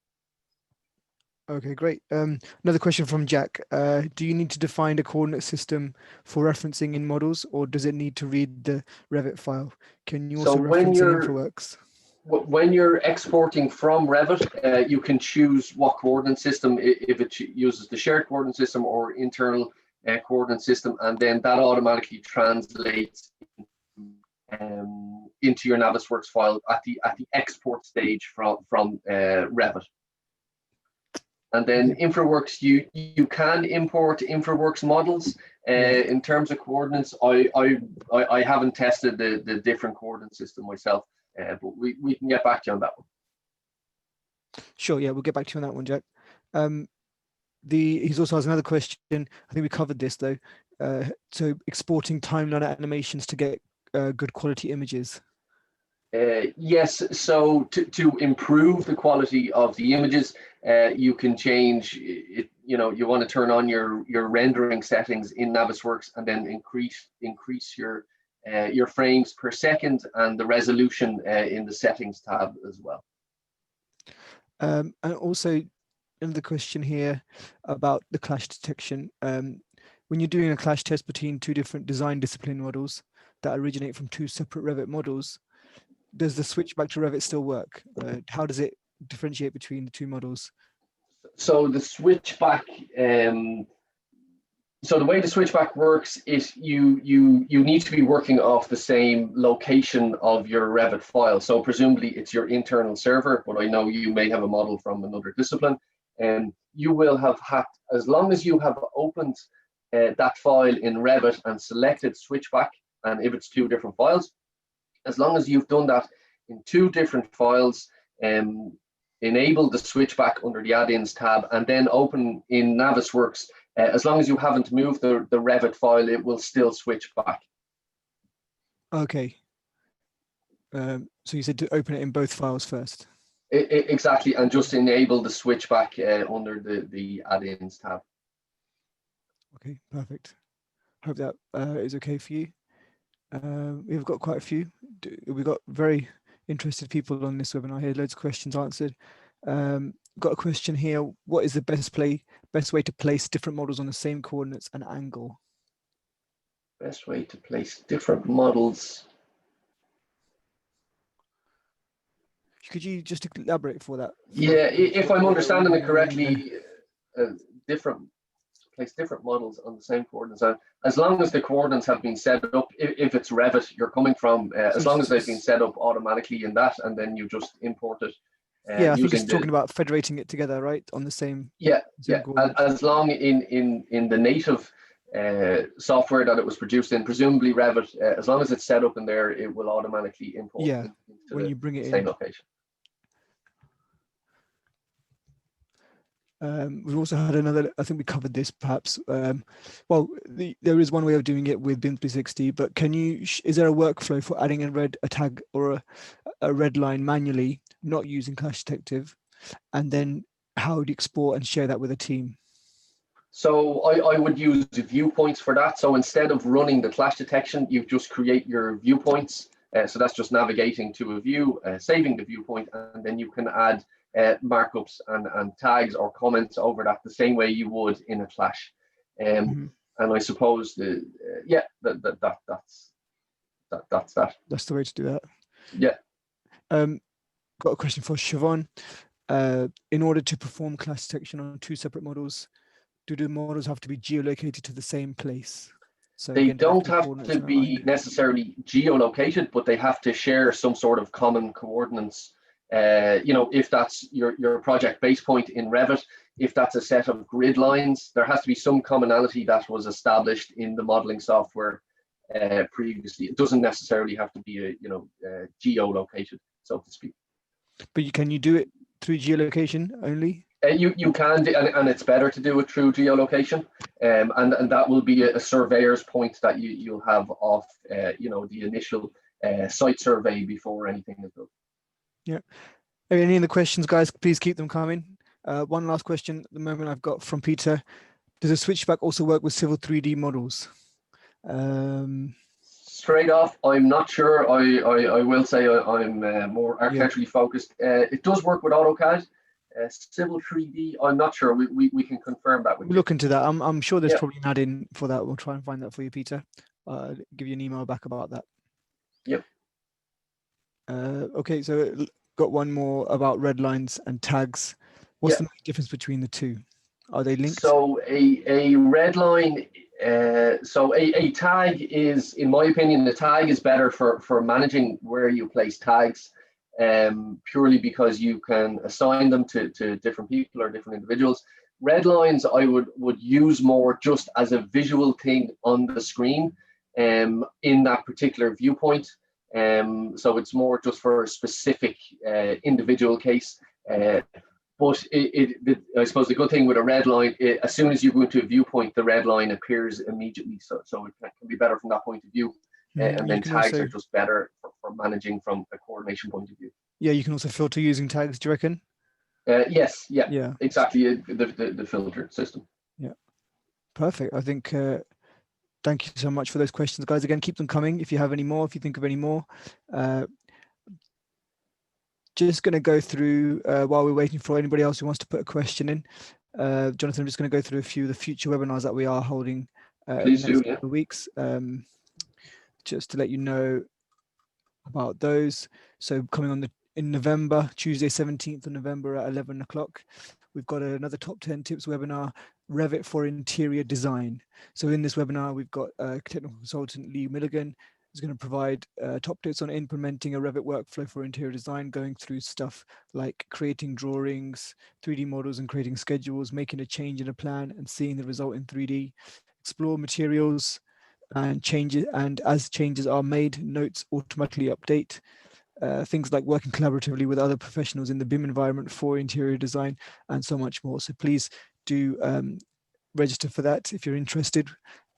A: Okay, great. Another question from Jack. Do you need to define a coordinate system for referencing in models, or does it need to read the Revit file? Can you also reference in InfraWorks?
B: When you're exporting from Revit, you can choose what coordinate system, if it uses the shared coordinate system or internal coordinate system, and then that automatically translates into your Navisworks file at the export stage from Revit. And then InfraWorks, you can import InfraWorks models. In terms of coordinates, I haven't tested the different coordinate system myself, but we can get back to you on that one.
A: Sure, yeah, we'll get back to you on that one, Jack. He's also has another question. I think we covered this though. So exporting timeline animations to get good quality images.
B: Yes, so to improve the quality of the images, you can change it. You know, you want to turn on your rendering settings in Navisworks and then increase your frames per second and the resolution in the settings tab as well.
A: And also another question here about the clash detection. When you're doing a clash test between two different design discipline models that originate from two separate Revit models, does the switchback to Revit still work? How does it differentiate between the two models?
B: So the switchback, so the way the switchback works is you need to be working off the same location of your Revit file. So presumably it's your internal server, but I know you may have a model from another discipline, and you will have had, as long as you have opened that file in Revit and selected switchback, and if it's two different files, as long as you've done that in two different files, enable the switchback under the add-ins tab and then open in Navisworks, as long as you haven't moved the Revit file, it will still switch back.
A: Okay, So you said to open it in both files first.
B: Exactly, and just enable the switchback under the add-ins tab.
A: Okay, perfect. Hope that is okay for you. We've got quite a few. We've got very interested people on this webinar here. Loads of questions answered. Got a question here. What is the best way to place different models on the same coordinates and angle?
B: Best way to place different models.
A: Could you just elaborate for that?
B: Yeah, if I'm understanding it correctly, place different models on the same coordinates. As long as the coordinates have been set up, if it's Revit you're coming from, as long as they've been set up automatically in that, and then you just import it.
A: Yeah, I think it's talking about federating it together, right, on the same.
B: Yeah, as long in the native software that it was produced in, presumably Revit, as long as it's set up in there, it will automatically import.
A: Yeah, when you bring it
B: same
A: in.
B: location.
A: We've also had another, I think we covered this perhaps. Well, there is one way of doing it with BIM360, but is there a workflow for adding a tag or a red line manually, not using Clash Detective? And then how would you export and share that with a team?
B: So I would use viewpoints for that. So instead of running the clash detection, you just create your viewpoints. So that's just navigating to a view, saving the viewpoint, and then you can add markups and tags or comments over that the same way you would in a clash. And I suppose that's that.
A: That's the way to do that.
B: Yeah.
A: Got a question for Siobhan. In order to perform clash detection on two separate models, do the models have to be geolocated to the same place? So
B: they don't have to be necessarily geolocated, but they have to share some sort of common coordinates. If that's your project base point in Revit, if that's a set of grid lines, there has to be some commonality that was established in the modeling software previously. It doesn't necessarily have to be geolocated, so to speak.
A: But can you do it through geolocation only?
B: You can, and it's better to do it through geolocation, and that will be a surveyor's point that you'll have off, the initial site survey before anything is done.
A: Yeah. Any other questions, guys? Please keep them coming. One last question at the moment I've got from Peter. Does a switchback also work with civil 3D models?
B: Straight off, I'm not sure. I will say I'm more architecturally focused. It does work with AutoCAD. Civil 3D, I'm not sure. We can confirm that.
A: We'll look into that. I'm sure there's probably an add-in for that. We'll try and find that for you, Peter. Give you an email back about that.
B: Yep.
A: Okay, so got one more about red lines and tags. What's the main difference between the two? Are they linked?
B: So a red line, so a tag is, in my opinion, the tag is better for managing where you place tags. Purely because you can assign them to different people or different individuals. Red lines I would use more just as a visual thing on the screen in that particular viewpoint. So it's more just for a specific individual case. But I suppose the good thing with a red line, as soon as you go into a viewpoint, the red line appears immediately. So it can be better from that point of view. And then tags are just better for managing from a coordination point of view.
A: Yeah, you can also filter using tags, do you reckon?
B: Yes, yeah, exactly, the filter system.
A: Yeah, perfect. I think, thank you so much for those questions, guys. Again, keep them coming if you have any more, if you think of any more. Just going to go through, while we're waiting for anybody else who wants to put a question in, Jonathan, I'm just going to go through a few of the future webinars that we are holding in the next couple of weeks. Just to let you know about those. So coming in November, Tuesday 17th of November at 11 o'clock, we've got another top 10 tips webinar, Revit for interior design. So in this webinar, we've got technical consultant Lee Milligan who's going to provide top tips on implementing a Revit workflow for interior design, going through stuff like creating drawings, 3D models and creating schedules, making a change in a plan and seeing the result in 3D, explore materials, and changes, and as changes are made, notes automatically update. Things like working collaboratively with other professionals in the BIM environment for interior design, and so much more. So please do register for that if you're interested.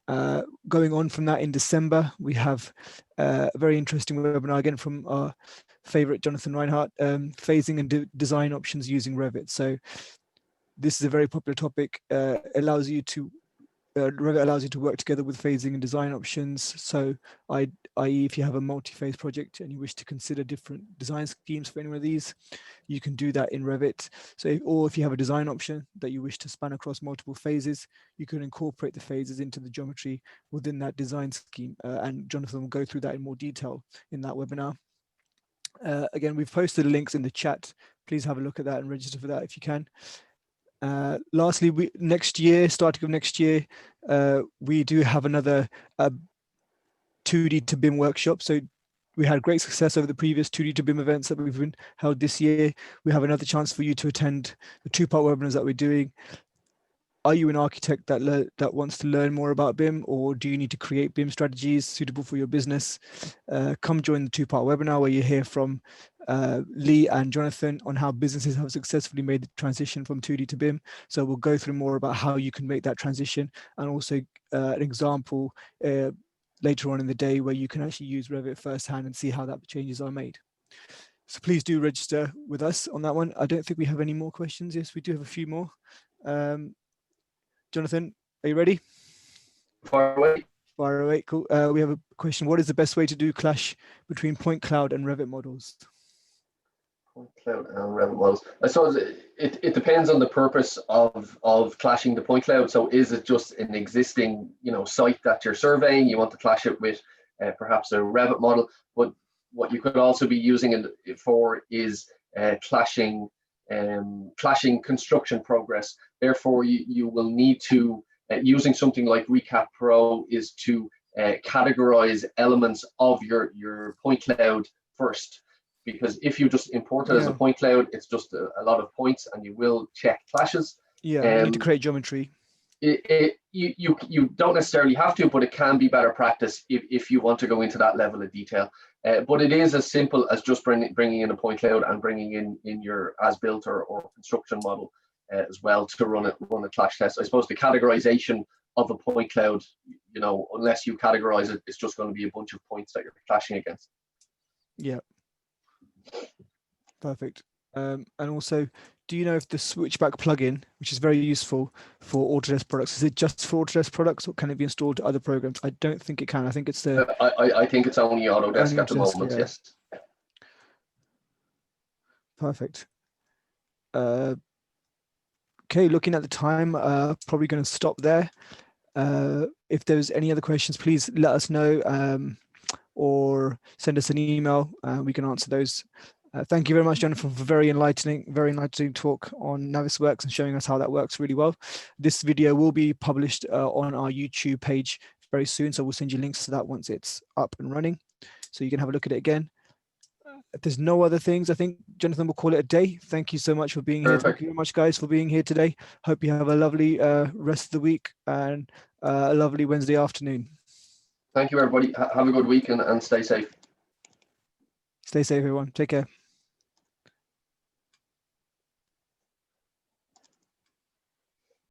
A: Got going on from that, in December, we have a very interesting webinar again from our favorite Jonathan Reinhardt, phasing and design options using Revit. So this is a very popular topic. Revit allows you to work together with phasing and design options. So i.e. if you have a multi-phase project and you wish to consider different design schemes for any of these, you can do that in Revit. So or if you have a design option that you wish to span across multiple phases, you can incorporate the phases into the geometry within that design scheme. And Jonathan will go through that in more detail in that webinar. Again, we've posted the links in the chat. Please have a look at that and register for that if you can. Lastly, next year, starting of next year, we do have another 2D to BIM workshop. So we had great success over the previous 2D to BIM events that we've been held this year. We have another chance for you to attend the 2-part webinars that we're doing. Are you an architect that wants to learn more about BIM, or do you need to create BIM strategies suitable for your business? Come join the 2-part webinar where you hear from Lee and Jonathan on how businesses have successfully made the transition from 2D to BIM. So we'll go through more about how you can make that transition, and also an example later on in the day where you can actually use Revit firsthand and see how that changes are made. So please do register with us on that one. I don't think we have any more questions. Yes, we do have a few more. Jonathan, are you ready?
B: Far away.
A: Far away, cool. We have a question. What is the best way to do clash between point cloud and Revit models?
B: Point cloud and Revit models. I suppose it depends on the purpose of clashing the point cloud. So is it just an existing site that you're surveying? You want to clash it with perhaps a Revit model, but what you could also be using it for is clashing construction progress. Therefore, you will need to, using something like Recap Pro, is to categorize elements of your point cloud first. Because if you just import it as a point cloud, it's just a lot of points, and you will check clashes.
A: Yeah, you need to create geometry.
B: You don't necessarily have to, but it can be better practice if you want to go into that level of detail. But it is as simple as just bringing in a point cloud and bringing in your as-built or construction model as well to run a clash test. I suppose the categorization of a point cloud, unless you categorize it, it's just going to be a bunch of points that you're clashing against.
A: Yeah. Perfect. And also, do you know if the Switchback plugin, which is very useful for Autodesk products, is it just for Autodesk products, or can it be installed to other programs? I don't think it can. I think it's the.
B: I think it's only Autodesk at the moment.
A: Yeah.
B: Yes.
A: Perfect. Okay, looking at the time, probably going to stop there. If there's any other questions, please let us know, or send us an email. We can answer those. Thank you very much, Jonathan, for very enlightening talk on Navisworks and showing us how that works really well. This video will be published on our YouTube page very soon, so we'll send you links to that once it's up and running, so you can have a look at it again. If there's no other things, I think Jonathan will call it a day. Thank you so much for being here. Thank you very much, guys, for being here today. Hope you have a lovely rest of the week and a lovely Wednesday afternoon.
B: Thank you, everybody. Have a good week and stay safe.
A: Stay safe, everyone. Take care.